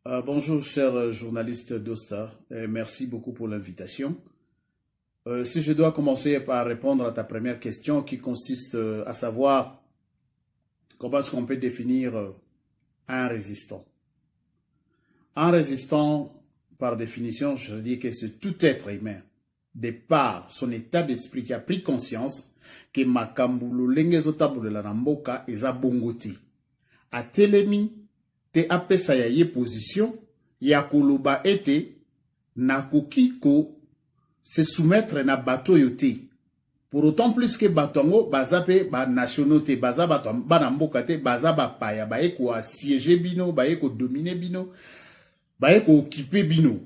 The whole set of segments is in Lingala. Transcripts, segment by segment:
Bonjour, cher journaliste d'Osta. Merci beaucoup pour l'invitation. Si je dois commencer par répondre à ta première question qui consiste à savoir comment est-ce qu'on peut définir un résistant. Un résistant, par définition, je veux dire que c'est tout être humain, de par son état d'esprit qui a pris conscience que makambulo lengezotambule la namboka eza bongoti. A telemi te apesa ya ye position ya koloba ete nakoki ko se soumettre na bato yote. Pour autant plus que batongo baza pe ba nationauté baza bato bana mboka te baza ba paya ba eko siéger bino ba eko dominer bino ba eko occuper bino.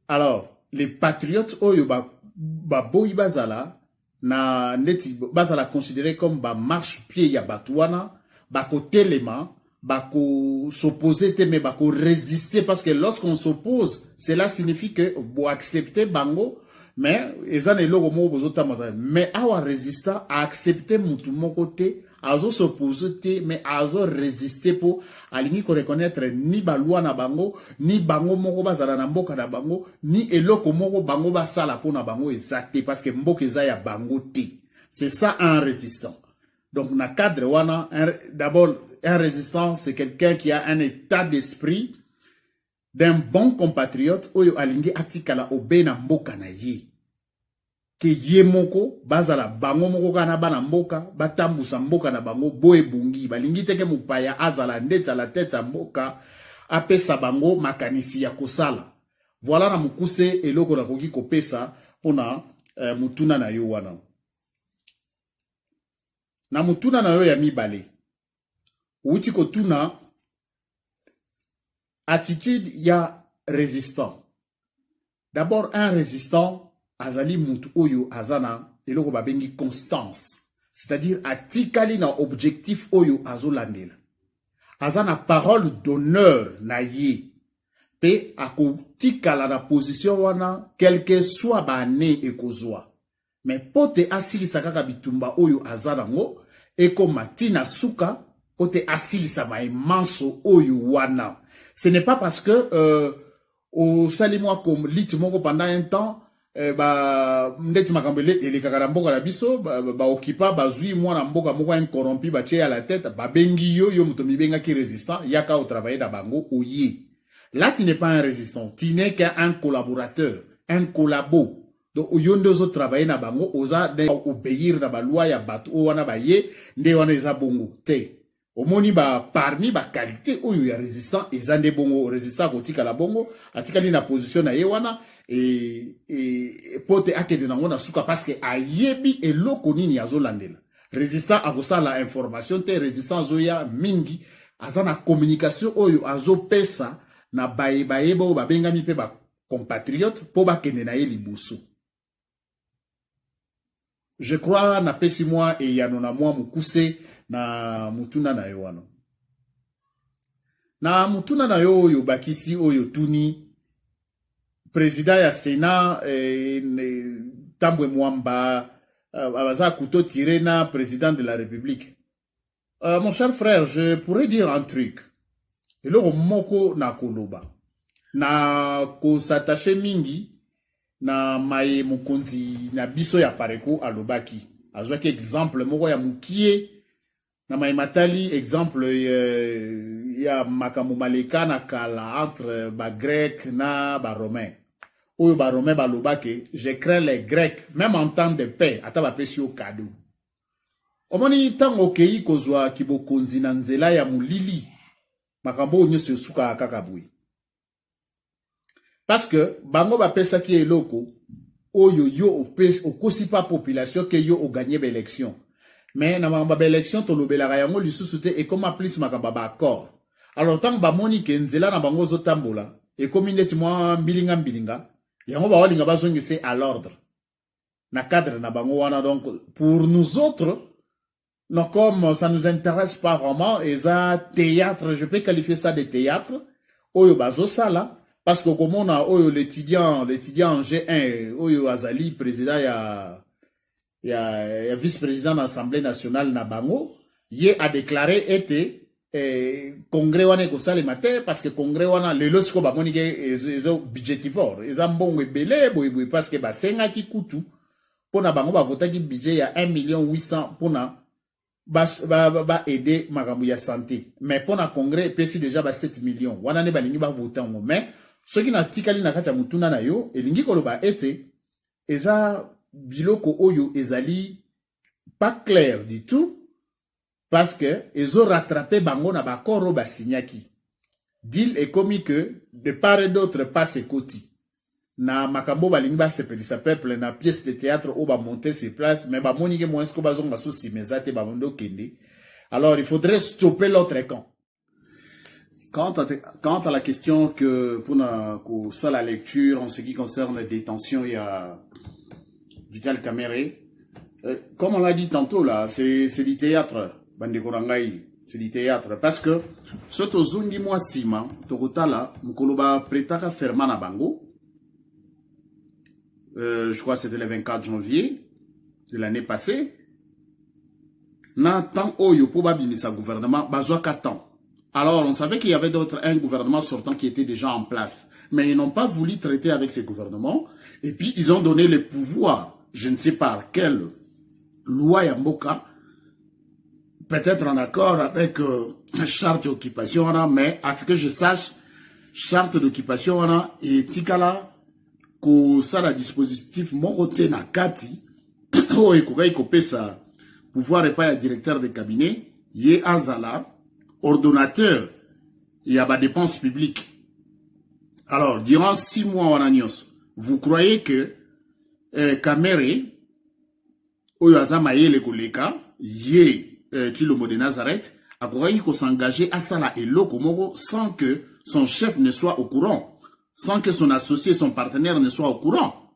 Alors les patriotes oyo ba boyi bazala na neti bazala considéré comme ba marche pied ya batouana ba ko telema bako s'opposer mais bako résister parce que lorsqu'on s'oppose cela signifie que vous acceptez bango mais ezana eloko mo bozota mais awa résistant a accepter mutu moko te azo s'opposer te mais azo résister pour alingi ko reconnaître ni balwa na bango ni bango moko bazala na mboka na bango ni eloko moko bango basala po na bango ezate parce que mboka eza ya bango te. C'est ça un résistant. Donc, dans le cadre, d'abord, un résistant, c'est quelqu'un qui a un état d'esprit d'un bon compatriote, oyo alingi atikala obena mboka na ye. Que ye moko, bazala bango moko kana bana mboka, batambusa mboka na bango, boe bungi, balingi teke mupaya azala ndeta la tête mboka, apesa bango makanisi ya kosala. Voilà na mukuse eloko na koki kopesa pona mutuna na yo wana. Na mutuna na yo ya mibale. Uti kotuna attitude ya résistant. D'abord un résistant azali mutu oyo azana eloko babengi constance. C'est-à-dire atikali na objectif oyo azolandela. Azana parole d'honneur na ye. Pe akotikala na position wana quel que soit ba ne ekozwa. Mais pote asilisa kaka bitumba oyo azana ngo eko matina suka pote asilisa ma manso oyo wana. Ce n'est pas parce que au salimwa comme lit moko pendant un temps ndeti makambele ele kaka mboka la biso ba okipa bazui mwana mboka moko un corrompu ba tie à la tête ba bengi yo muto mibenga ki résistant yaka au travailler da bango oye. Là tu n'es pas un résistant, tu n'es qu'un collaborateur, un collabo. Donc, yondo zo travailler na bango, oza de obéir na ba loi ya bato o wana ba ye, nde wana eza bongo. Te. Omoni ba parmi ba qualité oyo ya résistant, eza nde bongo résistant kotika la bongo, atikali na position na ye wana, et pote akede nango na suka parce que ayebi eloko nini azo landela. Résistant akosa la information te, résistant zoya mingi, azana communication oyo azo pesa na baye bo ba bengami pe ba compatriote po ba kende na ye libusu. Je crois na pesi moi et yanona moi mukuse na mutuna na yo wana. Na mutuna na yo oyo bakisi oyo tuni président ya Sénat Tambwe Mwamba abaza kuto tiré na président de la République. Mon cher frère, je pourrais dire un truc. Eloko moko na koloba. Na ko s'attacher mingi na maye mukonzi na biso ya pareko alobaki azwaki exemple moko ya mukie na maye matali exemple ya makamu maleka na kala entre ba grec na ba romain oyo ba romain balobaki je crains les grecs même en temps de paix ata ba pesi au cadeau omoni tango kei kozwa kibokonzi na nzela ya mulili makambo nyose suka kakabui. Parce que bango ba pesa ki eloko oyo yo okosi pa population ke yo o gagner ba élection. Mais na ba élection to lobelaka yango lisusu te et comme plus makamba ba accord. Alors tant ba moni ke nzela na bango zo tambola et comme ndeti mwa mbilinga yango ba walinga bazongise à l'ordre. Na cadre na bango wana donc pour nous autres non comme ça nous intéresse pas vraiment et ça théâtre je peux qualifier ça de théâtre oyo bazo sala. Parce que comme on a l'étudiant en G1, oyo azali président ya vice-président de l'Assemblée nationale na bango, ye a déclaré été congrès wana ko salema te parce que congrès wana lelo siko ba moni ke ezo budgetivore eza mbongo ebele boy parce que ba senga ki kutu pona bango ba votaki budget ya 1,8 million pona ba aider makambo ya santé mais pona congrès pesi déjà ba 7 millions wana ne balingi ba voter ngo mais ce qui na tikali na kati ya mutuna na yo elingi koloba ete eza biloko oyo ezali pas clair du tout parce que ils ont rattrapé bango na bakoro ba signaki deal est commis que de part et d'autre passe koti na makambo balingi ba sepelisa peuple na pièce de théâtre ou ba monter sur place mais ba monike moins ko bazonga souci mezate ba mondo kende alors il faudrait stopper l'autre camp. Quant à la question que pour ça la lecture en ce qui concerne la détention il y a Vital Kamerhe comme on l'a dit tantôt là c'est du théâtre. C'est du théâtre parce que ce tozungi moi sima tokotala mukoloba pretaka serment na bango je crois que c'était le 24 janvier de l'année passée na temps oyo po babimisa gouvernement bazwa 4 ans. Alors on savait qu'il y avait un gouvernement sortant qui était déjà en place mais ils n'ont pas voulu traiter avec ce gouvernement et puis ils ont donné le pouvoir je ne sais pas quelle loi ya mboka peut-être en accord avec charte d'occupation, mais à ce que je sache, charte d'occupation et tikala ko sala dispositif mon côté na kati o ekokai ko pesa pouvoir et pas ya directeur de cabinet ye azala ordonnateur et à ba dépenses publiques. Alors durant 6 mois wana nyos, vous croyez que Kamerhe oyo azama yele koleka ye Chilomo de Nazareth a ko s'engager à ça et lokomoko sans que son chef ne soit au courant, sans que son associé, son partenaire ne soit au courant.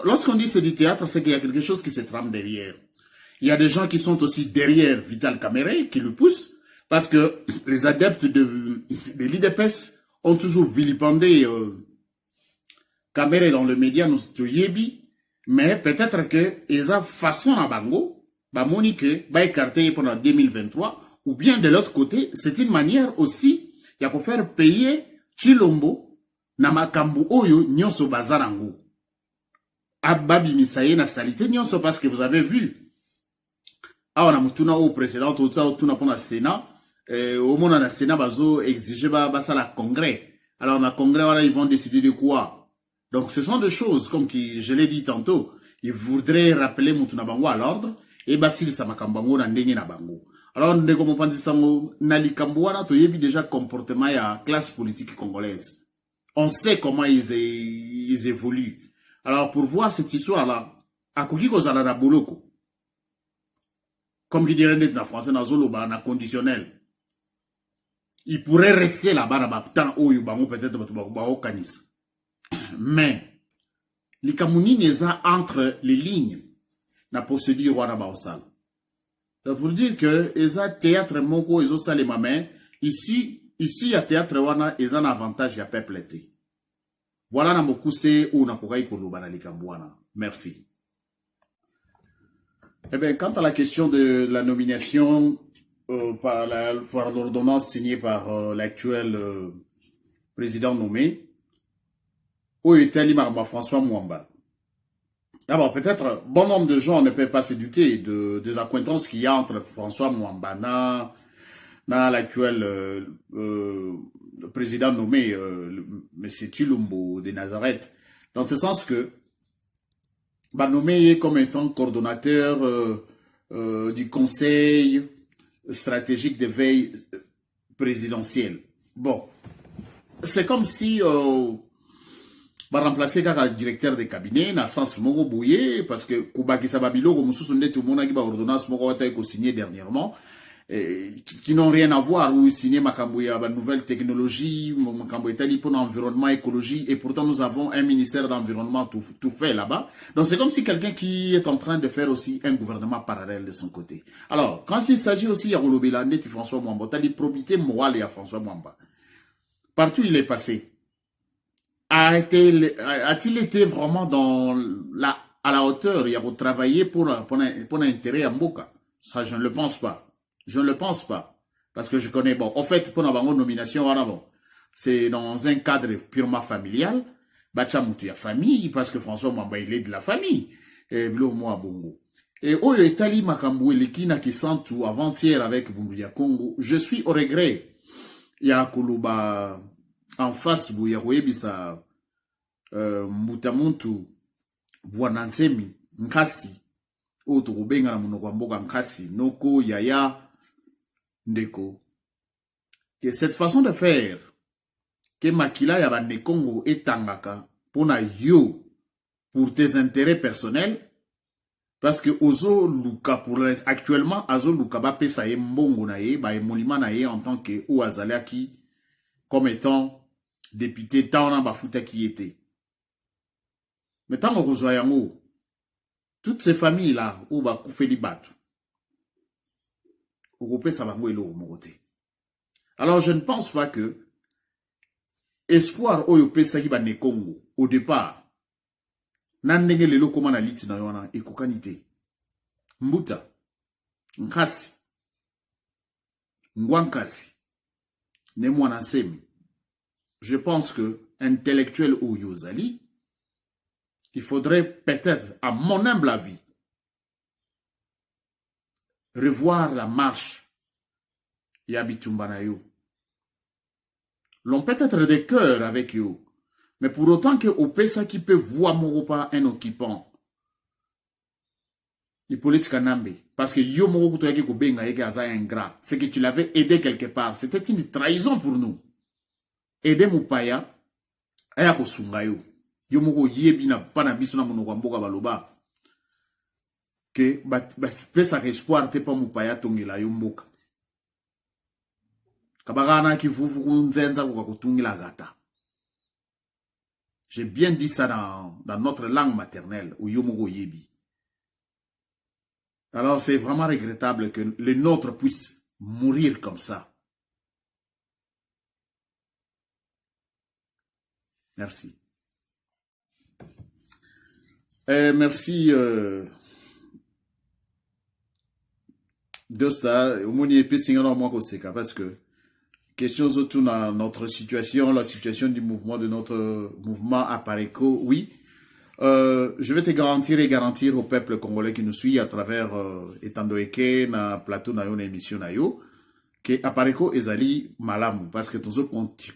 Lorsqu'on dit c'est du théâtre, c'est qu'il y a quelque chose qui se trame derrière. Il y a des gens qui sont aussi derrière Vital Kamerhe qui le poussent parce que les adeptes de l'IDPS ont toujours vilipendé Kamerhe dans le média nous yebi, mais peut-être que eza façon à bango ba monique ba écarté pendant 2023 ou bien de l'autre côté c'est une manière aussi ya ko faire payer Chilombo na makambo oyo nyonso bazarango ababi misaye na salité nyonso parce que vous avez vu awa na mutuna au précédent tout ça tuna pour na Sénat au monde na Sénat bazo exiger ba ça la congrès alors na congrès voilà ils vont décider de quoi donc ce sont des choses comme qui je l'ai dit tantôt ils voudraient rappeler mutuna bango à l'ordre et basili sa makambango na ndenge na bango. Alors ndeko mopanzi sango na likambo wana to yebi déjà comportement ya classe politique congolaise. On sait comment ils évoluent. Alors pour voir cette histoire là, akoki kozala na boloko. Comme qui dirait net na français na zoloba na conditionnel. Il pourrait rester là-bas na baptan oyo bango peut-être ba okanisa. Mais likamuni neza entre les lignes na procédure wana ba osala. Pour dire que eza théâtre moko ezo salema mais ici ya théâtre wana eza un avantage ya peuple été. Voilà na mokuse ou na kokai koloba na likambo wana. Merci. Eh bien, quant à la question de la nomination par l'ordonnance signée par l'actuel président nommé, où était l'imam François Mwamba. D'abord, peut-être, bon nombre de gens ne peuvent pas se douter des accointances qu'il y a entre François Mwamba na l'actuel président nommé M. Chilombo de Nazareth. Dans ce sens que, nommé comme étant coordonnateur du conseil stratégique de veille présidentielle. Bon, c'est comme si... remplacer kaka directeur de cabinet na sens moko bouillé parce que kubakisa babilo ko mususu ndeti umona ki ba ordonnance moko wata ko signé dernièrement qui n'ont rien à voir ou signé makambo ya ba nouvelle technologie makambo etali pour l'environnement écologie et pourtant nous avons un ministère d'environnement tout fait là-bas. Donc c'est comme si quelqu'un qui est en train de faire aussi un gouvernement parallèle de son côté. Alors quand il s'agit aussi ya Rolobela ndeti François Mwamba tali probité morale ya François Mwamba. Partout il est passé. A-t-il été vraiment à la hauteur, il a retravaillé pour un intérêt à Mboka? Ça, je ne le pense pas. Je ne le pense pas. Parce que je connais, bon, en fait, pour avoir une nomination, voilà, bon, c'est dans un cadre purement familial. Bacha Moutou ya famille, parce que François Mamba, il est de la famille. Et Blo Moa Bongo. Et Oyo Etali Makambu Elekina qui sent tout avant-hier avec Bunduya Congo. Je suis au regret. Il y a Kuluba en face, Bouya Bisa Mutamuntu Bwanansemi, Nkasi, Oto Rubenga na Monokwamboka Nkasi, Noko, Yaya, Ndeko. Et cette façon de faire, que Makila Yabane Congo et Tangaka, pour yo, pour tes intérêts personnels, parce que Ozo Luka, pour actuellement, Ozo Luka ba pesa ye mbongo na ye, ba emolima na ye en tant que Ouazalaki, comme étant député, Taona Bafuta qui était. Mais tant que toutes ces familles-là, où ba koufeli batu, alors je ne pense pas que espoir oyo pesa ki ba ne Congo au départ nandenge lelo koma na liti na yona ekokanite mbuta nkasi ngwankasi ne mwana semi. Je pense que intellectuel oyo zali, il faudrait peut-être, à mon humble avis, revoir la marche Yabitumba na yo. L'on peut être de cœur avec eux, mais pour autant que au pesa qui peut voir mon repas un occupant, Hippolyte Kanambe, parce que yo mon repas qui benga et gaza ingrat, c'est que tu l'avais aidé quelque part, c'était une trahison pour nous. Aider Moupaya, aya ko sungayo, yo mon yebi na pana biso na monokwamboka baloba, que pesa espoir te pa Moupaya tongela yo mboka. J'ai bien dit ça dans notre langue maternelle, au Yomogo Yebi. Alors c'est vraiment regrettable que les nôtres puissent mourir comme ça. Merci. Merci Dosta, au moins il parce que question autour de notre situation, la situation du mouvement, de notre mouvement Apareco, oui. Je vais te garantir au peuple congolais qui nous suit à travers Etandoeke, na plateau na yo, na émission na yo, que Apareco ezali malamu, parce que tous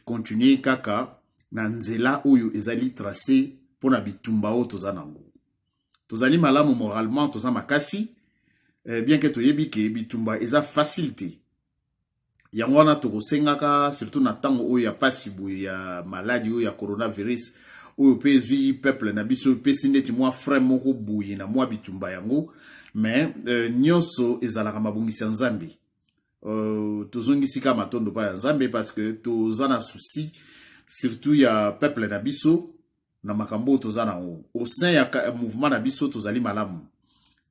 continuer kaka, na nzela oyo ezali tracé pour na bitumba o tozanango. Tozali malamu moralement, toza makasi, bien que toyebi ke bitumba eza facilité. Yangwana toko sengaka surtout na tango oyo ya pasibu ya maladie oyo ya coronavirus oyo pezwi peuple na biso pesindeti mwa frère moko buyi na mwa bitumba yango mais nyonso ezalaka mabungisi ya Nzambe tozongisi ka matondo pa ya Nzambe parce que tozana souci surtout ya peuple na biso na makambo tozana au sein ya mouvement na biso tozali malamu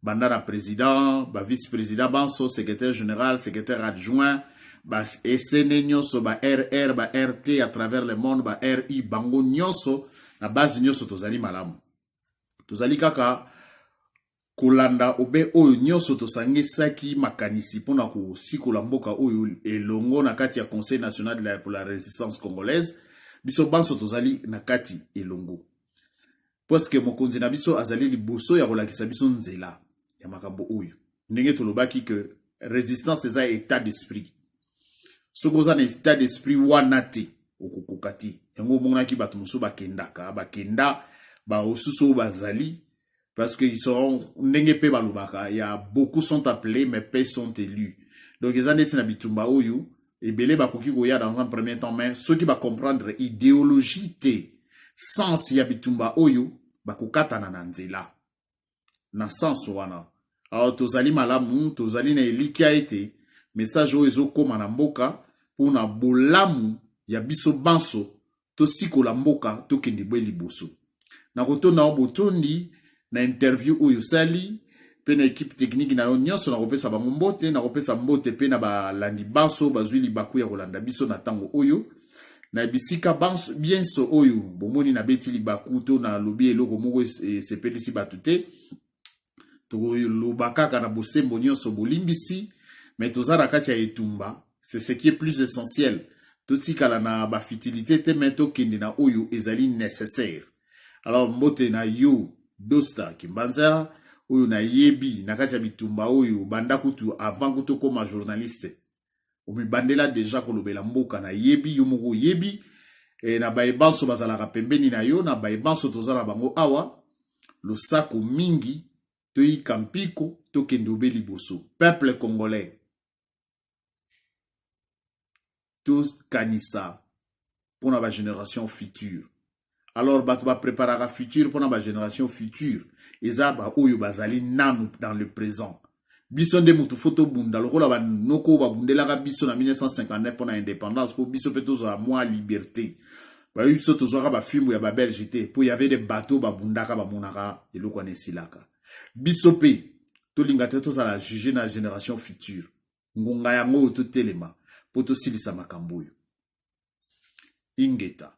banda na président ba vice-président banso secrétaire général secrétaire adjoint bas SN nyonso ba RR ba RT à travers le monde ba RI bango nyonso na base nyonso tozali malamu tozali kaka kolanda obe oyo nyonso tosangisaki makanisi pona ko sikola mboka oyo elongo na kati ya Conseil national pour la résistance congolaise biso banso tozali na kati elongo parce que mokonzi na biso azali liboso ya kolakisa biso nzela ya makambo oyo ndenge tolobaki que résistance eza état d'esprit. Sokoza na état d'esprit wanate okukokati yango mona ki bato musu bakendaka bakenda ba osusu bazali parce que ils sont ndenge pe balobaka ya beaucoup sont appelés mais peu sont élus donc ils en étant na bitumba oyo ebele bakoki koya dans un premier temps mais ceux qui va comprendre idéologie te sens ya bitumba oyo bakokata na nzela na sens wana alors tozali malamu tozali na elikia ete message oyo ezokoma na mboka pour na bolamu ya biso banso to sikola mboka to kende bwe liboso na kotonda obotondi na interview oyo sali pe na équipe technique na yo nyonso na kopesa bango mbote na kopesa mbote pe na balandi banso bazwi libaku ya kolanda biso na tango oyo na bisika banso bienso oyo bomoni na beti libaku to na lobi eloko moko sepelisi batu te to lobaka na bosembo nyonso bolimbisi mais tozara kati ya etumba C'est ce qui est plus essentiel. Tout ce qui a ba futilité te meto kende na oyo ezali nécessaire. Alors mbote na yo Dosta Kimbanza oyo na yebi na kati ya bitumba oyo banda kutu avant kutu koma journaliste. Omi bandela déjà kolobela mboka na yebi yo moko yebi na baebanso bazalaka pembeni na yo na baebanso tozala bango awa lo sako mingi toyi kampiko tokende obeli boso. Peuple congolais tous kanisa pour la génération future. Alors, tu vas préparer la future pour la génération future. Et ça, oyo bazali nanu dans le présent. Bison de mutu photo bunda. Le rôle noko ba bundela ka bison en 1959 pour l'indépendance. Pour bison peut-être à moi liberté. Bah, bison toujours ba film où ya ba Belgique. Pour y avait des bateaux ba bunda ka ba monaka et le connaît silaka. Bison pe to lingate to la juger na génération future. Ngonga yango to telema. Poto silisa makamboyo. Ingeta.